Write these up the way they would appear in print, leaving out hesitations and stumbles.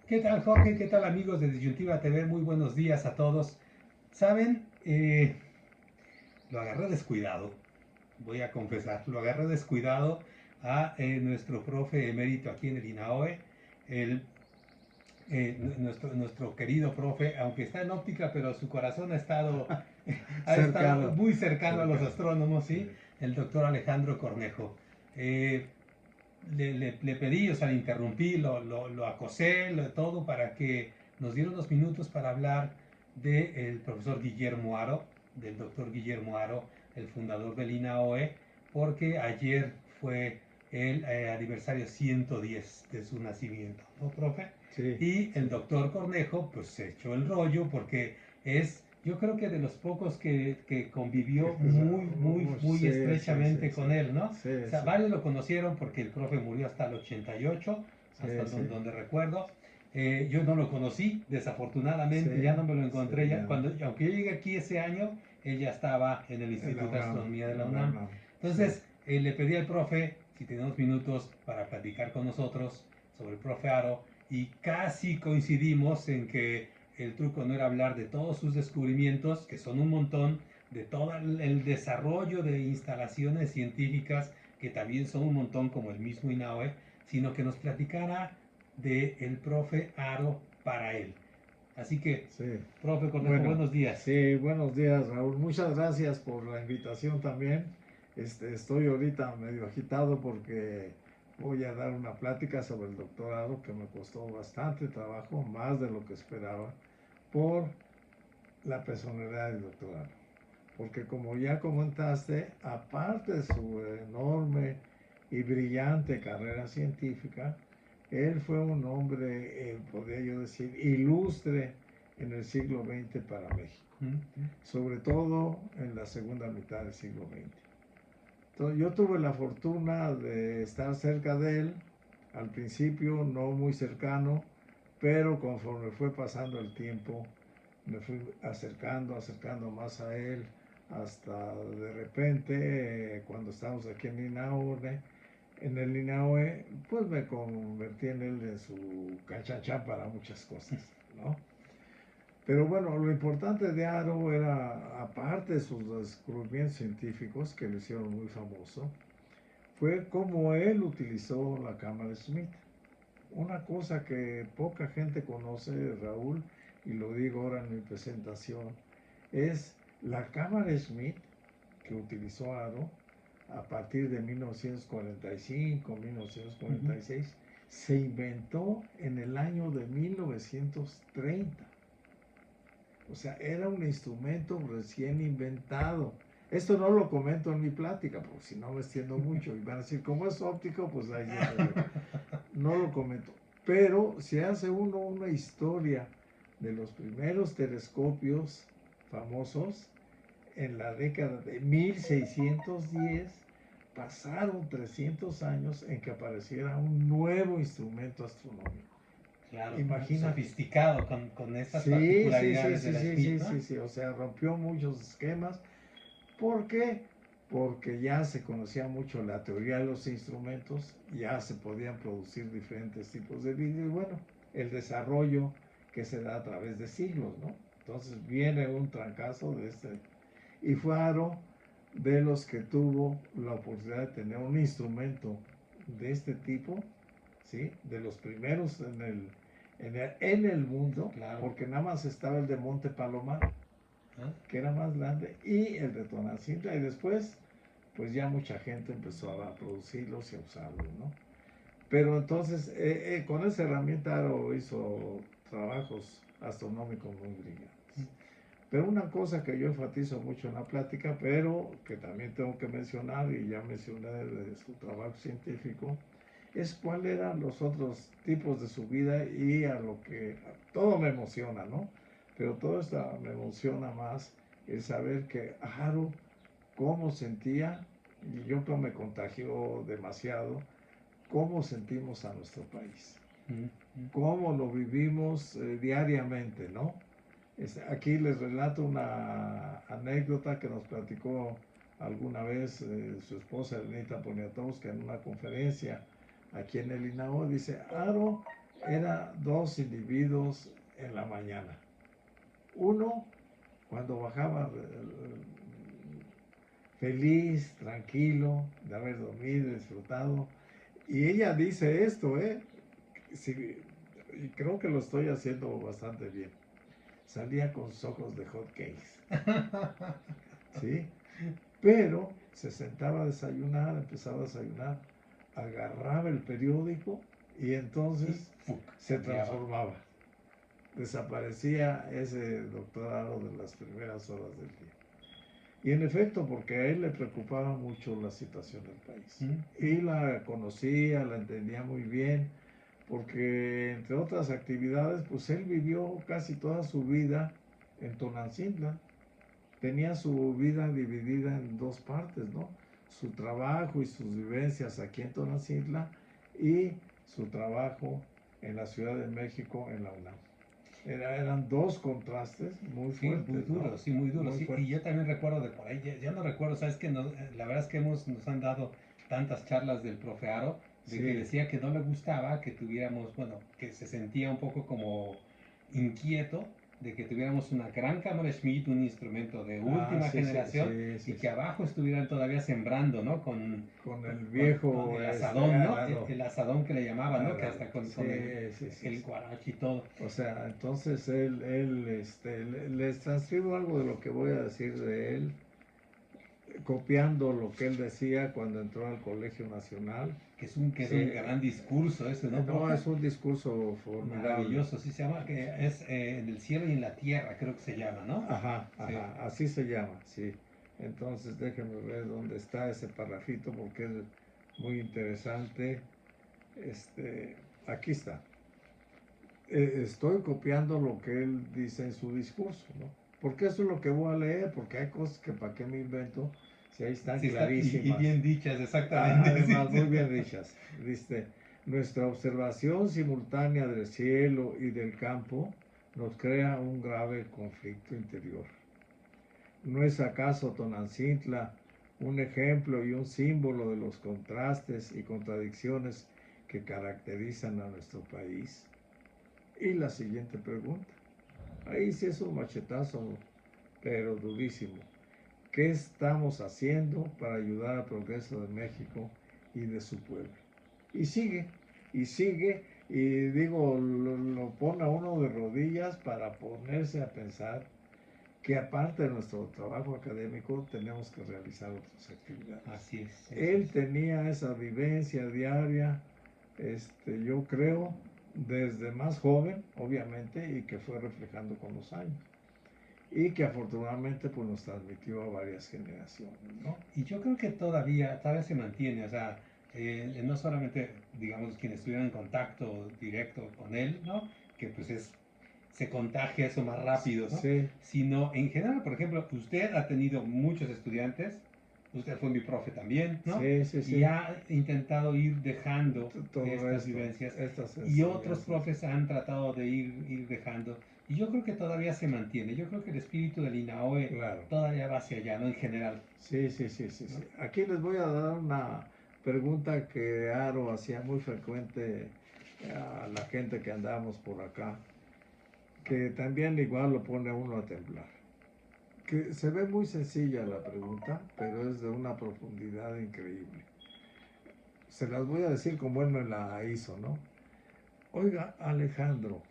¿Qué tal, Jorge? ¿Qué tal, amigos de Disyuntiva TV? Muy buenos días a todos. Saben, lo agarré descuidado, voy a confesar, lo agarré descuidado a nuestro profe emérito aquí en el INAOE, el, nuestro querido profe, aunque está en óptica, pero su corazón ha estado Cercano, muy cercano a los cercano. astrónomos, ¿sí? Sí. El doctor Alejandro Cornejo. Eh, le pedí, o sea, le interrumpí, lo acosé, todo para que nos diera unos minutos para hablar del profesor Guillermo Aro, del doctor Guillermo Aro, el fundador del INAOE, porque ayer fue el aniversario 110 de su nacimiento, ¿no, profe? Sí, Y el sí. doctor Cornejo, pues se echó el rollo porque es, yo creo que de los pocos que convivió muy Sí, sí, sí, estrechamente sí. con él, ¿no? O Sí, sea, sí. varios lo conocieron porque el profe murió hasta el 88, hasta Sí, sí. donde recuerdo. Yo no lo conocí, desafortunadamente, ya Sí, no me lo sí, encontré. ya no. Aunque yo llegué aquí ese año, él ya estaba en el En la Instituto de UNAM, Astronomía de la en la UNAM. UNAM. Sí. Entonces, le pedí al profe si tenía unos minutos para platicar con nosotros sobre el profe Aro y casi coincidimos en que el truco no era hablar de todos sus descubrimientos, que son un montón, de todo el desarrollo de instalaciones científicas, que también son un montón como el mismo INAOE, sino que nos platicara de el profe Aro para él. Así que, Sí. profe Cornejo, Bueno, buenos días. sí, buenos días, Raúl. Muchas gracias por la invitación también. Estoy ahorita medio agitado porque voy a dar una plática sobre el doctorado que me costó bastante trabajo, más de lo que esperaba, por la personalidad del doctorado. Porque como ya comentaste, aparte de su enorme y brillante carrera científica, él fue un hombre, podría yo decir, ilustre en el siglo XX para México, sobre todo en la segunda mitad del siglo XX. Entonces, yo tuve la fortuna de estar cerca de él, al principio no muy cercano, pero conforme fue pasando el tiempo, me fui acercando más a él, hasta de repente, cuando estábamos aquí en el INAOE, pues me convertí en él en su cachachá para muchas cosas, ¿no? Pero bueno, lo importante de Aro era, aparte de sus descubrimientos científicos que lo hicieron muy famoso, fue cómo él utilizó la cámara Smith. Una cosa que poca gente conoce, Raúl, y lo digo ahora en mi presentación, es la cámara Smith que utilizó Aro a partir de 1945, Uh -huh. 1946, se inventó en el año de 1930. O sea, era un instrumento recién inventado. Esto no lo comento en mi plática, porque si no me extiendo mucho y van a decir, ¿cómo es óptico? Pues ahí ya se ve. No lo comento. Pero se hace uno una historia de los primeros telescopios famosos en la década de 1610. Pasaron 300 años en que apareciera un nuevo instrumento astronómico. Claro, Imagínate. sofisticado con estas Sí, sí, sí, particularidades de sí, la sí, Smith, sí, ¿no? sí, sí. O sea, rompió muchos esquemas. ¿Por qué? Porque ya se conocía mucho la teoría de los instrumentos, ya se podían producir diferentes tipos de vídeo y bueno, el desarrollo que se da a través de siglos, ¿no? Entonces viene un trancazo de este. Y fue Aro de los que tuvo la oportunidad de tener un instrumento de este tipo, ¿sí? De los primeros en el mundo, Claro. porque nada más estaba el de Monte Palomar, ¿Ah? que era más grande, y el de Tonancintra, y después, pues ya mucha gente empezó a producirlos y a usarlos, ¿no? Pero entonces, con esa herramienta Aro hizo trabajos astronómicos muy brillantes. Pero una cosa que yo enfatizo mucho en la plática, pero que también tengo que mencionar, y ya mencioné de su trabajo científico, es cuáles eran los otros tipos de su vida y a lo que todo me emociona, ¿no? Pero todo esto me emociona más el saber que Haru, cómo sentía, y yo creo me contagió demasiado, cómo sentimos a nuestro país, Uh -huh. cómo lo vivimos diariamente, ¿no? Aquí les relato una anécdota que nos platicó alguna vez su esposa Elenita Poniatowska en una conferencia aquí en el INAO. Dice, Aro Era dos individuos en la mañana. Uno, cuando bajaba feliz, tranquilo, de haber dormido, disfrutado. Y ella dice esto, sí, y creo que lo estoy haciendo bastante bien. Salía con sus ojos de hot cakes, ¿sí? Pero se sentaba a desayunar, empezaba a desayunar, agarraba el periódico y entonces se transformaba. Desaparecía ese doctorado de las primeras horas del día. Y en efecto, porque a él le preocupaba mucho la situación del país. Y la conocía, la entendía muy bien, porque entre otras actividades, pues él vivió casi toda su vida en Tonantzintla. Tenía su vida dividida en dos partes, ¿no? Su trabajo y sus vivencias aquí en Tonantzintla y su trabajo en la Ciudad de México, en la UNAM. Eran dos contrastes muy fuertes. Sí, muy duros, ¿no? Sí, muy duros. Sí. Y yo también recuerdo de por ahí, ya no recuerdo, sabes que la verdad es que nos han dado tantas charlas del profe Aro, de que decía que no le gustaba que tuviéramos, bueno, que se sentía un poco como inquieto de que tuviéramos una gran cámara Schmidt, un instrumento de última generación, y que abajo estuvieran todavía sembrando, ¿no? Con el viejo con el asadón, ¿no? El asadón que le llamaban, ¿no? Que hasta con el guarache y todo. O sea, entonces él les transcribo algo de lo que voy a decir de él, copiando lo que él decía cuando entró al Colegio Nacional. Que es un gran discurso ese, ¿no? No, es un discurso formidable. Maravilloso, sí se llama, que es en el cielo y en la tierra, creo que se llama, ¿no? Ajá, sí. Así se llama, sí. Entonces déjenme ver dónde está ese parrafito porque es muy interesante. Aquí está. Estoy copiando lo que él dice en su discurso, ¿no? Porque eso es lo que voy a leer, porque hay cosas que para qué me invento, si ahí están clarísimas. Y bien dichas, exactamente. Además, muy bien dichas. Dice, nuestra observación simultánea del cielo y del campo nos crea un grave conflicto interior. ¿No es acaso Tonantzintla un ejemplo y un símbolo de los contrastes y contradicciones que caracterizan a nuestro país? Y la siguiente pregunta. Ahí sí es un machetazo, pero durísimo. ¿Qué estamos haciendo para ayudar al progreso de México y de su pueblo? Y sigue, y digo, lo pone a uno de rodillas para ponerse a pensar que aparte de nuestro trabajo académico tenemos que realizar otras actividades. Así es. Él tenía esa vivencia diaria, yo creo, desde más joven, obviamente, y que fue reflejando con los años. Y que afortunadamente pues nos transmitió a varias generaciones, ¿no? Y yo creo que todavía se mantiene, o sea, no solamente, digamos, quienes estuvieron en contacto directo con él, ¿no? Que pues se contagia eso más rápido, ¿no? Sí. Sino en general, por ejemplo, usted ha tenido muchos estudiantes, usted fue mi profe también, ¿no? Sí. Y ha intentado ir dejando estas vivencias. Y otros profes han tratado de ir dejando. Y yo creo que todavía se mantiene. Yo creo que el espíritu del INAOE todavía va hacia allá, ¿no? En general. Sí. ¿No? Aquí les voy a dar una pregunta que Aro hacía muy frecuente a la gente que andamos por acá, que también igual lo pone a uno a temblar. Que se ve muy sencilla la pregunta, pero es de una profundidad increíble. Se las voy a decir como él me la hizo, ¿no? Oiga, Alejandro,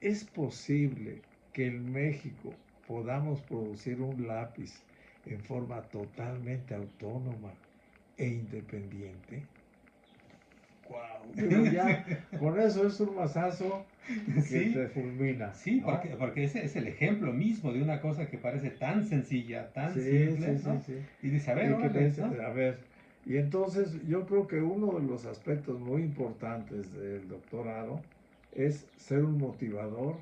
¿es posible que en México podamos producir un lápiz en forma totalmente autónoma e independiente? ¡Wow! Pero ya, con eso es un mazazo que te fulmina. Sí, ¿no? porque ese es el ejemplo mismo de una cosa que parece tan sencilla, tan simple, ¿no? Sí. Y dice, a ver, ¿no? A ver, y entonces yo creo que uno de los aspectos muy importantes del doctor Aro es ser un motivador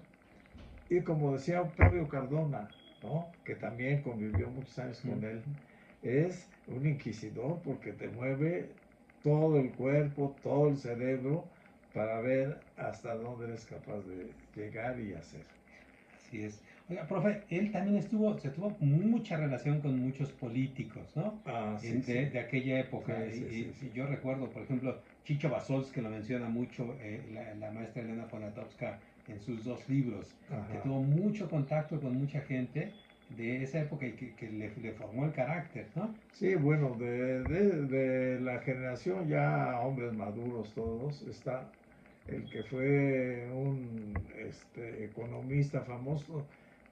y como decía Octavio Cardona, ¿no? Que también convivió muchos años con él, es un inquisidor porque te mueve todo el cuerpo, todo el cerebro para ver hasta dónde eres capaz de llegar y hacer. Así es. Oiga, profe, él también se tuvo mucha relación con muchos políticos, ¿no? Ah, sí, de aquella época. Sí. Y yo recuerdo, por ejemplo, Chicho Basols, que lo menciona mucho, la maestra Elena Poniatowska en sus dos libros, que Ajá. tuvo mucho contacto con mucha gente de esa época y que le formó el carácter, ¿no? Sí, bueno, de la generación ya hombres maduros todos, está el que fue un economista famoso,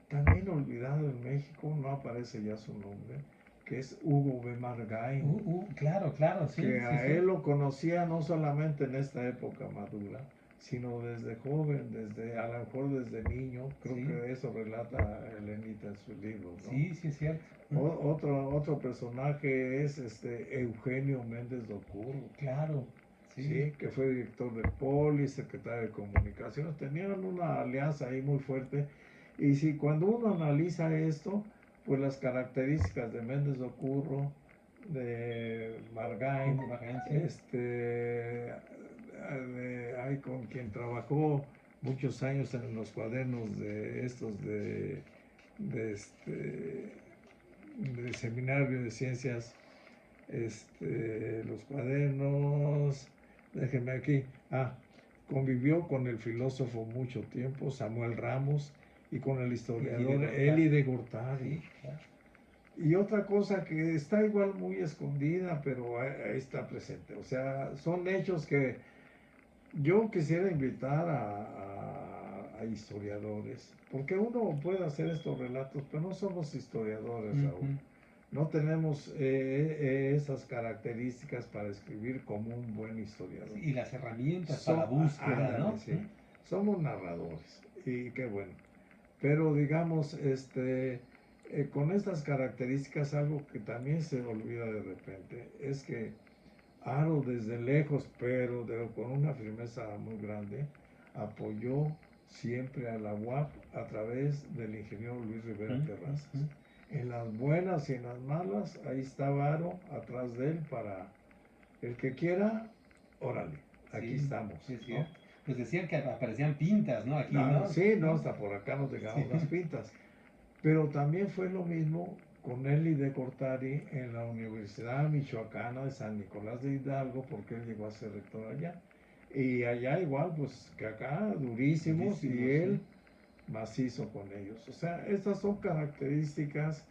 también olvidado en México, no aparece ya su nombre, que es Hugo B. Margain, Claro, claro, sí, que sí, a sí. él lo conocía no solamente en esta época madura, sino desde joven, desde a lo mejor desde niño, creo Sí, que eso relata Elenita en sus libros, ¿no? sí, sí, es cierto. Otro personaje es Eugenio Méndez Docurro, Claro, sí. ¿sí? Que fue director de Poli, secretario de Comunicaciones, tenían una alianza ahí muy fuerte. Y si cuando uno analiza esto, pues las características de Méndez Docurro, de Margain, Sí. hay con quien trabajó muchos años en los cuadernos de estos de este del seminario de ciencias, los cuadernos, déjenme aquí, convivió con el filósofo mucho tiempo, Samuel Ramos, y con el historiador Eli de Gortari. Sí, claro. Y otra cosa que está igual muy escondida, pero ahí está presente. O sea, son hechos que yo quisiera invitar a historiadores, porque uno puede hacer estos relatos, pero no somos historiadores, Raúl. No tenemos esas características para escribir como un buen historiador. Sí, y las herramientas para la búsqueda, ándale, ¿no? sí. Somos narradores, y qué bueno. Pero digamos, con estas características, algo que también se olvida de repente, es que Haro desde lejos, pero con una firmeza muy grande, apoyó siempre a la UAP a través del ingeniero Luis Rivera Terrazas. En las buenas y en las malas, ahí estaba Haro atrás de él para el que quiera, órale, aquí estamos. Sí, sí. ¿No? Pues decían que aparecían pintas, ¿no? Aquí, ¿no? Sí, no, hasta por acá nos llegaron las pintas. Pero también fue lo mismo con Eli de Cortari en la Universidad Michoacana de San Nicolás de Hidalgo, porque él llegó a ser rector allá. Y allá igual, pues que acá, durísimos, y él macizo con ellos. O sea, estas son características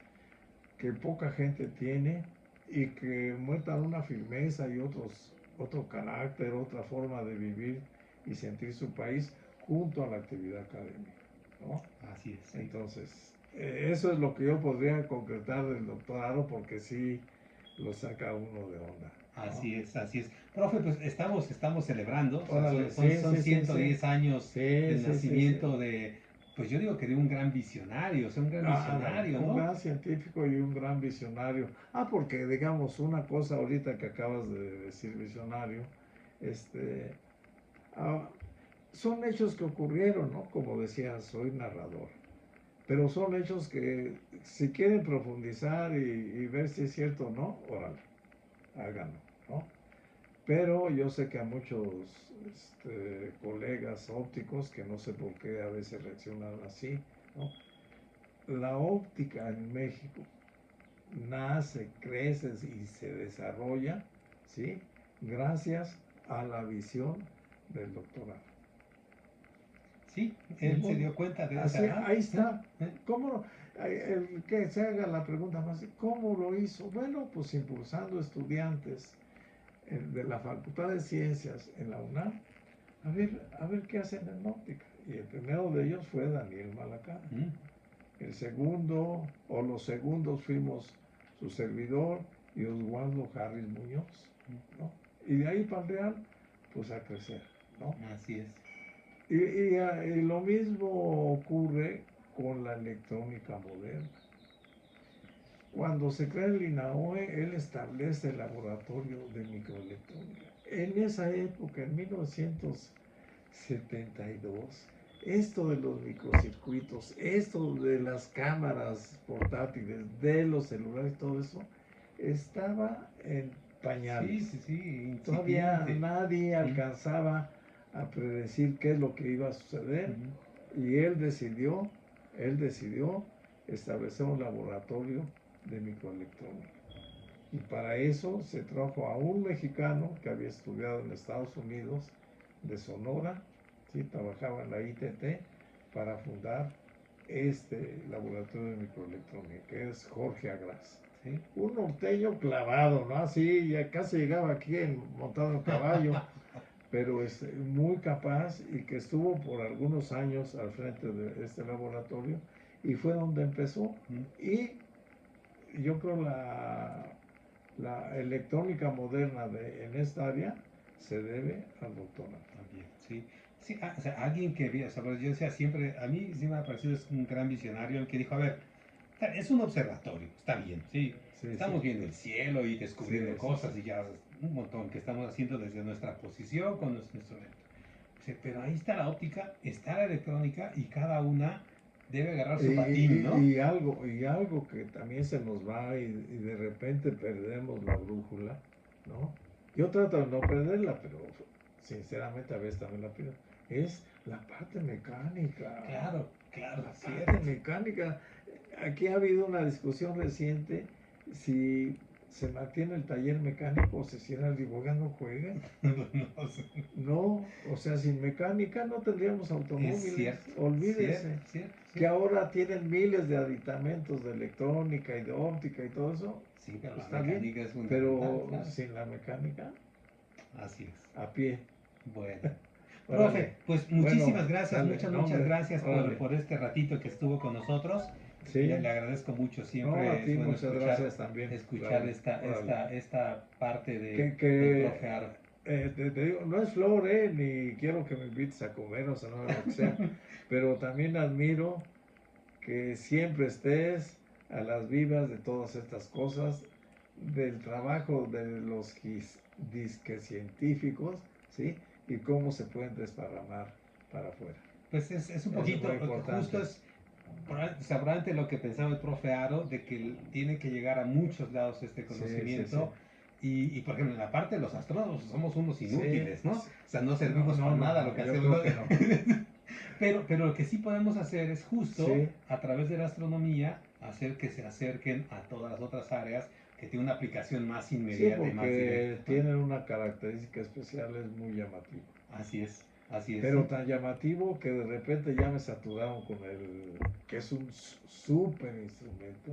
que poca gente tiene y que muestran una firmeza y otro carácter, otra forma de vivir y sentir su país junto a la actividad académica, ¿no? Así es. Sí. Entonces, eso es lo que yo podría concretar del doctor Haro, porque sí lo saca uno de onda, ¿no? Así es, así es. Profe, pues estamos celebrando, Órale, son 110 años del nacimiento sí. de, pues yo digo que de un gran visionario, o sea, un gran visionario, Un ¿no? gran científico y un gran visionario. Porque digamos una cosa ahorita que acabas de decir, visionario, ah, son hechos que ocurrieron, ¿no? Como decía, soy narrador. Pero son hechos que si quieren profundizar y ver si es cierto o no, órale, háganlo, ¿no? Pero yo sé que a muchos colegas ópticos, que no sé por qué a veces reaccionan así, ¿no? La óptica en México nace, crece y se desarrolla, ¿sí? Gracias a la visión del doctorado. Sí, él se dio cuenta de así, esa. ahí está. ¿Cómo? El que se haga la pregunta más, ¿cómo lo hizo? Bueno, pues impulsando estudiantes de la Facultad de Ciencias en la UNAM, a ver qué hacen en óptica. Y el primero de ellos fue Daniel Malacán. El segundo, o los segundos, fuimos su servidor y Oswaldo Harris Muñoz, ¿no? Y de ahí para el Real, pues a crecer, ¿no? Así es. Y lo mismo ocurre con la electrónica moderna. Cuando se crea el INAOE, él establece el laboratorio de microelectrónica. En esa época, en 1972, esto de los microcircuitos, esto de las cámaras portátiles, de los celulares, todo eso, estaba en pañales. Sí, Todavía nadie alcanzaba a predecir qué es lo que iba a suceder, y él decidió establecer un laboratorio de microelectrónica. Y para eso se trajo a un mexicano que había estudiado en Estados Unidos, de Sonora, ¿sí? Trabajaba en la ITT para fundar este laboratorio de microelectrónica, que es Jorge Agras. ¿Sí? Un norteño clavado, ¿no? Así, ya casi llegaba aquí montado en caballo, pero muy capaz y que estuvo por algunos años al frente de este laboratorio y fue donde empezó. Y yo creo la electrónica moderna en esta área se debe al doctor también, sí. Sí, o sea, alguien que, o sea, yo decía siempre, a mí sí me ha parecido es un gran visionario, el que dijo, a ver, es un observatorio, está bien, sí, estamos viendo el cielo y descubriendo cosas y ya un montón que estamos haciendo desde nuestra posición con nuestro instrumento. Sí, pero ahí está la óptica, está la electrónica y cada una debe agarrar su patín, ¿no? Y algo que también se nos va y de repente perdemos la brújula, ¿no? Yo trato de no perderla, pero sinceramente a veces también la pierdo. Es la parte mecánica. Claro, la parte mecánica. Aquí ha habido una discusión reciente si se mantiene el taller mecánico o se cierra el Diboga, no juega. No, o sea, sin mecánica no tendríamos automóviles. Es cierto, olvídese. Cierto. Que ahora tienen miles de aditamentos de electrónica y de óptica y todo eso. Sí, pero está la mecánica bien, es fundamental. Pero claro, sin la mecánica. Así es. A pie. Bueno. Profe, pues muchísimas gracias, dale, muchas gracias por este ratito que estuvo con nosotros. Sí. Le agradezco mucho siempre. A ti muchas gracias también. Escuchar esta parte del profe Aro. Te digo, no es flor, ni quiero que me invites a comer, o sea, no lo que sea, pero también admiro que siempre estés a las vivas de todas estas cosas, del trabajo de los disque científicos, ¿sí? Y cómo se pueden desparramar para afuera. Pues es un poquito, justo es probablemente lo que pensaba el profe Aro, de que tiene que llegar a muchos lados este conocimiento. Y por ejemplo, en la parte de los astrónomos somos unos inútiles, ¿no? O sea, no servimos para nada lo que hacemos. Pero lo que sí podemos hacer es justo a través de la astronomía hacer que se acerquen a todas las otras áreas que tienen una aplicación más inmediata y más directa. Tienen una característica especial, es muy llamativo. Así es. Pero tan llamativo que de repente ya me saturaron con que es un súper instrumento,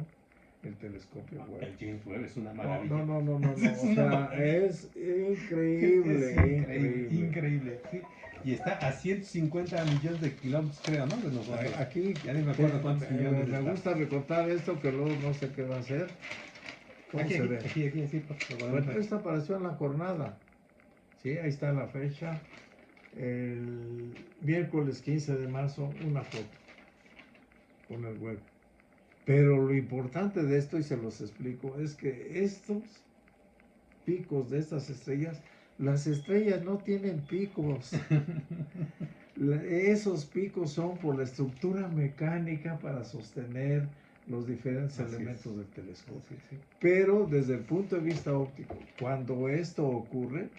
el telescopio Webb. El James Webb es una maravilla. No. O sea, es increíble. Es increíble. Sí. Y está a 150 millones de kilómetros, creo, ¿no? De nosotros. Aquí, ya ni me acuerdo cuántos millones. Me gusta recortar esto, que luego no sé qué va a hacer. ¿Cómo se ve? Aquí, sí. Bueno, esta apareció en la jornada. Sí, ahí está la fecha. El miércoles 15 de marzo, una foto con el web. Pero lo importante de esto, y se los explico, es que estos picos de estas estrellas, las estrellas no tienen picos. Esos picos son por la estructura mecánica para sostener los diferentes elementos del telescopio. Pero desde el punto de vista óptico, cuando esto ocurre,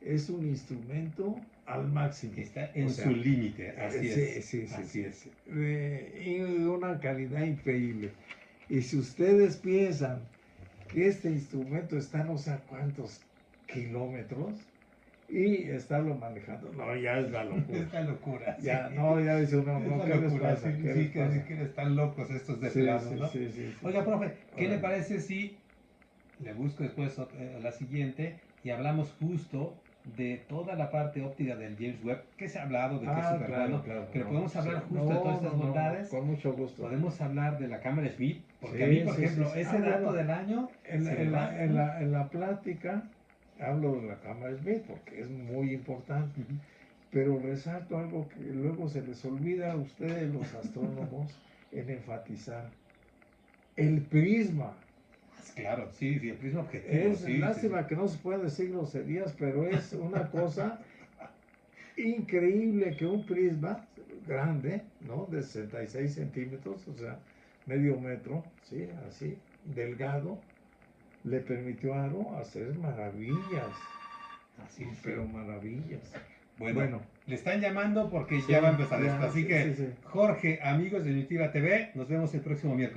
es un instrumento al máximo. Está en su límite, así es. Y una calidad increíble. Y si ustedes piensan que este instrumento está no sé a cuántos kilómetros y estarlo manejando, no, ya es la locura. Es la locura. Ya, no, ya dice uno, no, ¿qué les pasa? Que están locos estos de plano, ¿no? Sí. Oiga, profe, ¿qué le parece si le busco después la siguiente y hablamos justo de toda la parte óptica del James Webb, que se ha hablado de que es súper bueno, pero podemos hablar justo de todas estas bondades. Con mucho gusto. Podemos hablar de la cámara Schmidt, porque a mí, por ejemplo, ese dato del año... En la plática hablo de la cámara Schmidt, porque es muy importante, pero resalto algo que luego se les olvida a ustedes, los astrónomos, en enfatizar. El prisma. Claro, sí, el prisma objetivo. Es lástima que no se puedan decir groserías, pero es una cosa increíble que un prisma grande, ¿no? De 66 centímetros, o sea, medio metro, ¿sí? Así, delgado, le permitió a Aro hacer maravillas. Así, pero maravillas. Bueno, le están llamando porque ya va a empezar esto. Así que, Jorge, amigos de Nutritiva TV, nos vemos el próximo miércoles.